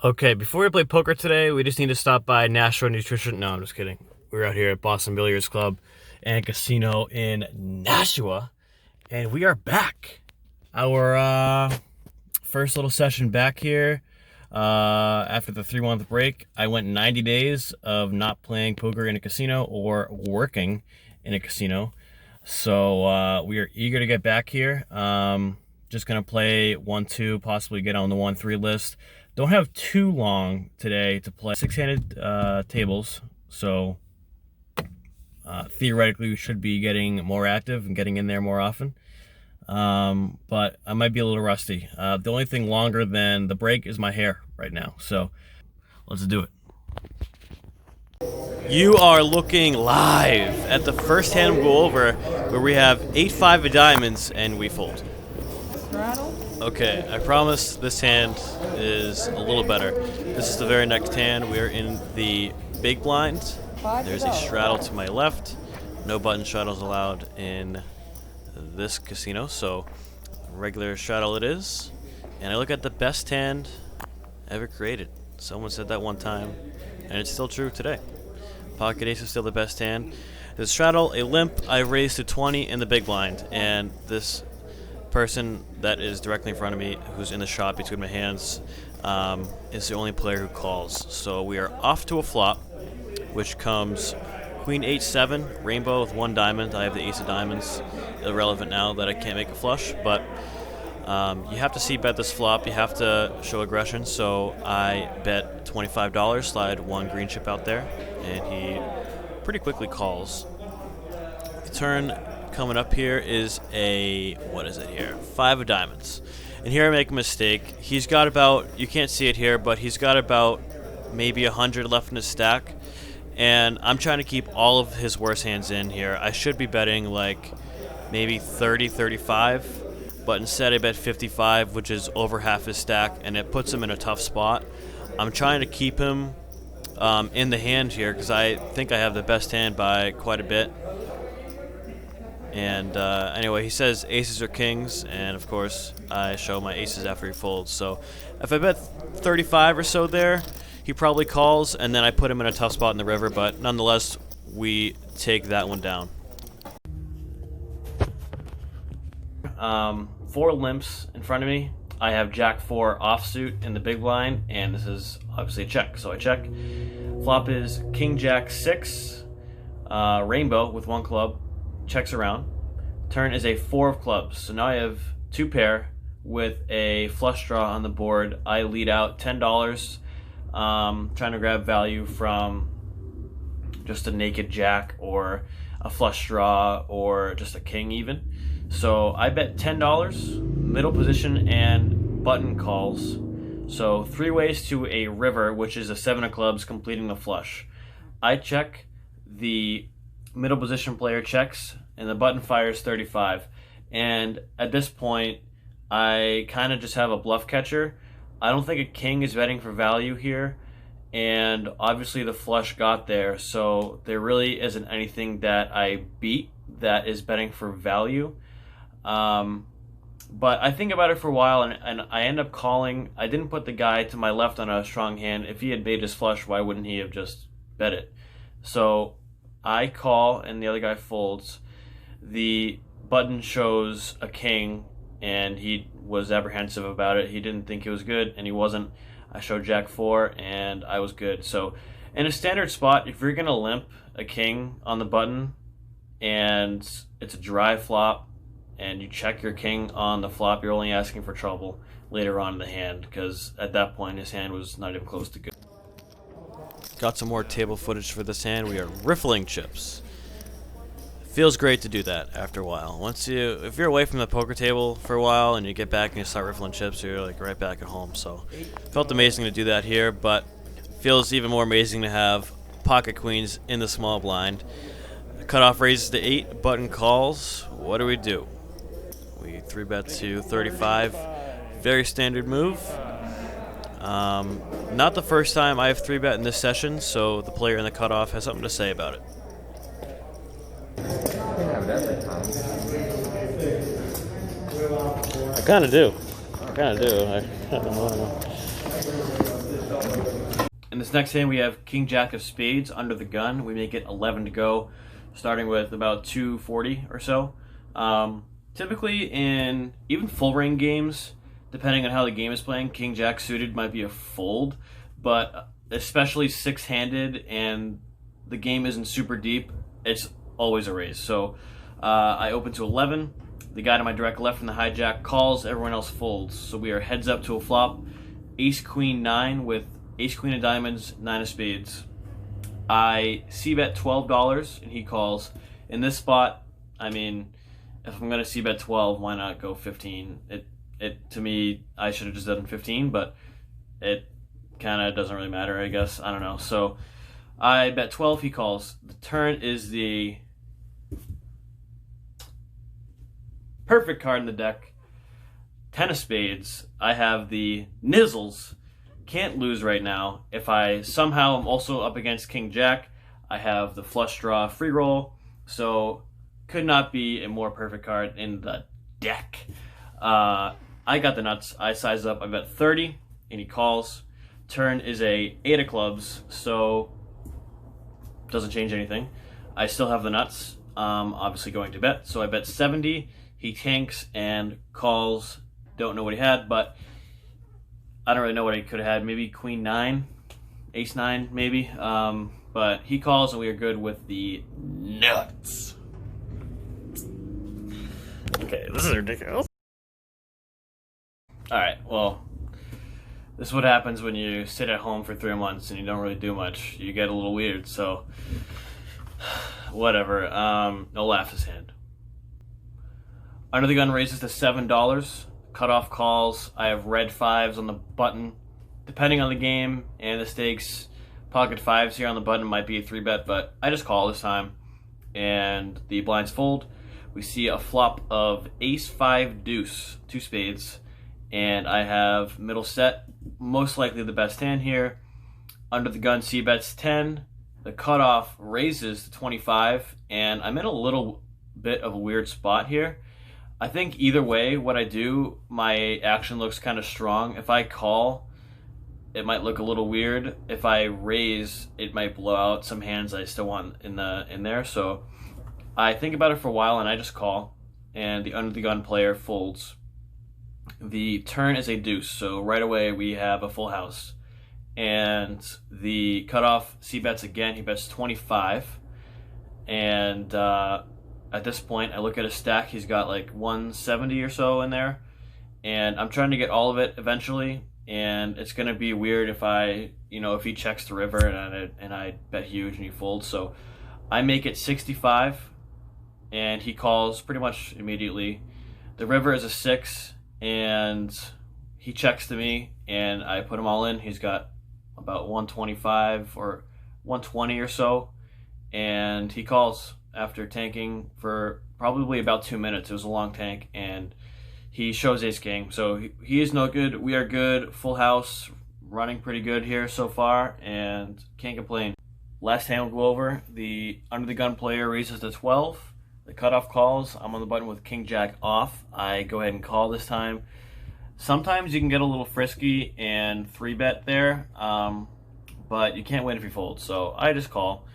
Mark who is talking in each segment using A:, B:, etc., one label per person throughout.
A: Okay, before we play poker today, we just need to stop by Nashua Nutrition. No, I'm just kidding. We're out here at Boston Billiards Club and Casino in Nashua, and we are back. Our first little session back here after the 3-month break. I went 90 days of not playing poker in a casino or working in a casino. So we are eager to get back here. Just going to play 1-2, possibly get on the 1-3 list. Don't have too long today to play 6-handed tables, so theoretically we should be getting more active and getting in there more often. But I might be a little rusty. The only thing longer than the break is my hair right now, so let's do it. You are looking live at the first hand we'll go over, where we have 8-5 of diamonds and we fold.
B: Straddle?
A: Okay, I promise this hand is a little better. This is the very next hand. We are in the big blind. There's a straddle to my left. No button straddles allowed in this casino, so regular straddle it is. And I look at the best hand ever created. Someone said that one time, and it's still true today. Pocket ace is still the best hand. The straddle, a limp, I raised to 20 in the big blind, and this person that is directly in front of me, who's in the shot between my hands, is the only player who calls. So we are off to a flop, which comes Queen H7, rainbow with 1 diamond. I have the ace of diamonds. Irrelevant now that I can't make a flush, but you have to see bet this flop. You have to show aggression. So I bet $25, slide 1 green chip out there, and he pretty quickly calls. The turn coming up here is a, what is it here? 5 of diamonds. And here I make a mistake. He's got about, you can't see it here, but he's got about maybe 100 left in his stack. And I'm trying to keep all of his worst hands in here. I should be betting like maybe 30, 35, but instead I bet 55, which is over half his stack, and it puts him in a tough spot. I'm trying to keep him in the hand here because I think I have the best hand by quite a bit. And anyway, he says aces or kings, and of course I show my aces after he folds. So if I bet 35 or so there, he probably calls, and then I put him in a tough spot in the river, but nonetheless, we take that one down. 4 limps in front of me. I have Jack 4 offsuit in the big blind, and this is obviously a check, so I check. Flop is King Jack 6, rainbow with 1 club. Checks around. Turn is a 4 of clubs. So now I have 2 pair with a flush draw on the board. I lead out $10, trying to grab value from just a naked jack or a flush draw or just a king even. So I bet $10, middle position and button calls. So 3 ways to a river, which is a 7 of clubs completing the flush. I check, the middle position player checks, and the button fires 35. And at this point, I kind of just have a bluff catcher. I don't think a king is betting for value here, and obviously the flush got there, so there really isn't anything that I beat that is betting for value. But I think about it for a while, and I end up calling. I didn't put the guy to my left on a strong hand. If he had made his flush, why wouldn't he have just bet it? So I call, and the other guy folds. The button shows a king, and he was apprehensive about it. He didn't think it was good, and he wasn't. I showed Jack 4, and I was good. So in a standard spot, if you're going to limp a king on the button, and it's a dry flop, and you check your king on the flop, you're only asking for trouble later on in the hand, because at that point, his hand was not even close to good. Got some more table footage for this hand. We are riffling chips. Feels great to do that after a while. If you're away from the poker table for a while and you get back and you start riffling chips, you're like right back at home. So felt amazing to do that here, but feels even more amazing to have pocket queens in the small blind. Cutoff raises to 8, button calls. What do? We 3-bet to 35. Very standard move. Not the first time I have 3-bet in this session, so the player in the cutoff has something to say about it.
C: I kind of do. I don't know.
A: In this next hand, we have King Jack of Spades under the gun. We make it 11 to go, starting with about 240 or so. Typically in even full ring games, depending on how the game is playing, King Jack suited might be a fold, but especially six-handed and the game isn't super deep, it's always a raise. So I open to 11. The guy to my direct left from the hijack calls, everyone else folds. So we are heads up to a flop, ace queen 9 with ace queen of diamonds, 9 of spades. I c-bet $12 and he calls. In this spot, I mean, if I'm gonna c-bet 12, why not go 15? It to me, I should have just done 15, but it kind of doesn't really matter, I guess. I don't know. So I bet 12, he calls. The turn is the perfect card in the deck, 10 of spades. I have the nizzles. Can't lose right now. If I somehow am also up against King Jack, I have the flush draw free roll. So could not be a more perfect card in the deck. I got the nuts. I size up. I bet 30, and he calls. Turn is a 8 of clubs, so doesn't change anything. I still have the nuts. Obviously going to bet, so I bet 70. He tanks and calls. Don't know what he had, but I don't really know what he could have had. Maybe queen 9, ace 9, maybe. But he calls, and we are good with the nuts. Okay, this is ridiculous. Alright, well, this is what happens when you sit at home for 3 months and you don't really do much. You get a little weird, so whatever. I'll laugh his hand. Under the gun raises to $7. Cutoff calls. I have red 5s on the button. Depending on the game and the stakes, pocket 5s here on the button might be a 3-bet, but I just call this time. And the blinds fold. We see a flop of ace 5 deuce, 2 spades. And I have middle set, most likely the best hand here. Under the gun, c-bets 10. The cutoff raises to 25, and I'm in a little bit of a weird spot here. I think either way, what I do, my action looks kind of strong. If I call, it might look a little weird. If I raise, it might blow out some hands I still want in there. So I think about it for a while, and I just call, and the under the gun player folds. The turn is a deuce, so right away we have a full house. And the cutoff c-bets again, he bets 25. And at this point, I look at his stack, he's got like 170 or so in there. And I'm trying to get all of it eventually. And it's going to be weird if if he checks the river and I bet huge and he folds. So I make it 65, and he calls pretty much immediately. The river is a 6. And he checks to me, and I put him all in. He's got about 125 or 120 or so, and he calls after tanking for probably about 2 minutes. It was a long tank, and he shows ace king. So he is no good. We are good. Full house, running pretty good here so far, and can't complain. Last hand we'll go over. The under the gun player raises to 12. The cutoff calls. I'm on the button with King Jack off. I go ahead and call this time. Sometimes you can get a little frisky and 3-bet there, but you can't win if you fold, so I just call.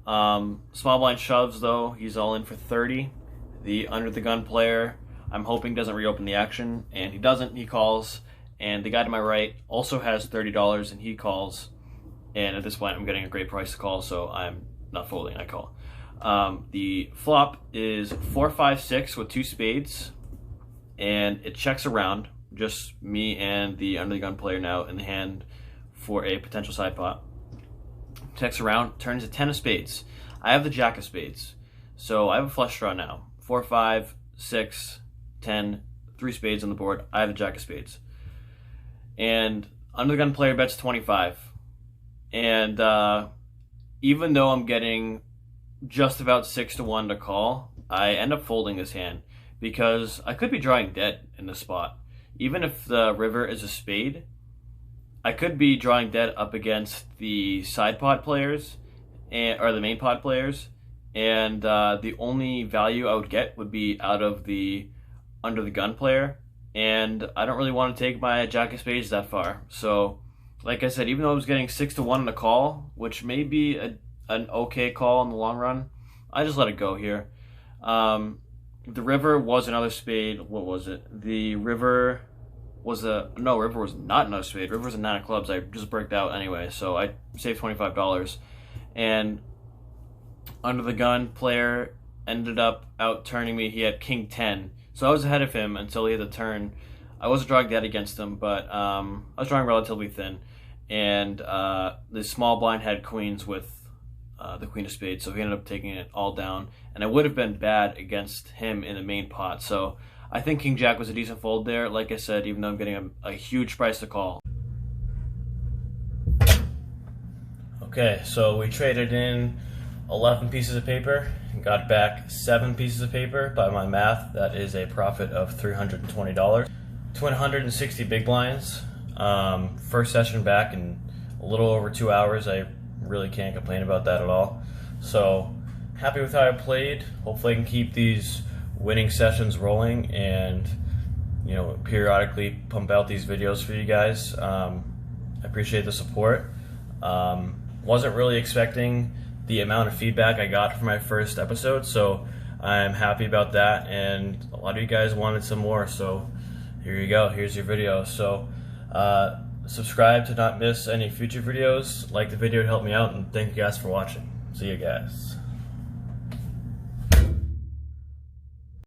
A: Small blind shoves, though. He's all in for 30. The under the gun player, I'm hoping, doesn't reopen the action, and he doesn't. He calls, and the guy to my right also has $30, and he calls. And at this point, I'm getting a great price to call, so I'm not folding. I call. The flop is 4, 5, 6 with 2 spades, and it checks around. Just me and the under the gun player now in the hand for a potential side pot. Checks around, turns a 10 of spades. I have the jack of spades, so I have a flush draw now. 4, 5, 6, 10, 3 spades on the board. I have the jack of spades, and under the gun player bets 25. And even though I'm getting just about 6 to 1 to call, I end up folding this hand because I could be drawing dead in this spot. Even if the river is a spade, I could be drawing dead up against the side pot players or the main pot players, and the only value I would get would be out of the under the gun player, and I don't really want to take my jack of spades that far. So like I said, even though I was getting 6-1 on the call, which may be an okay call in the long run, I just let it go here. The river was another spade. What was it? The river was river was not another spade. River was a 9 of clubs. I just bricked out anyway, so I saved $25. And under the gun player ended up out turning me. He had king 10, so I was ahead of him until he had the turn. I wasn't drawing dead against him, but I was drawing relatively thin, and the small blind had queens with the queen of spades, so he ended up taking it all down, and I would have been bad against him in the main pot. So I think king jack was a decent fold there, like I said, even though I'm getting a huge price to call. Okay, so we traded in 11 pieces of paper and got back 7 pieces of paper. By my math, that is a profit of $320 to 160 big blinds. First session back in a little over 2 hours. I really can't complain about that at all. So happy with how I played. Hopefully I can keep these winning sessions rolling and, you know, periodically pump out these videos for you guys. I appreciate the support. Wasn't really expecting the amount of feedback I got from my first episode, so I'm happy about that, and a lot of you guys wanted some more, so here you go, here's your video. So subscribe to not miss any future videos, like the video to help me out, and thank you guys for watching. See you guys.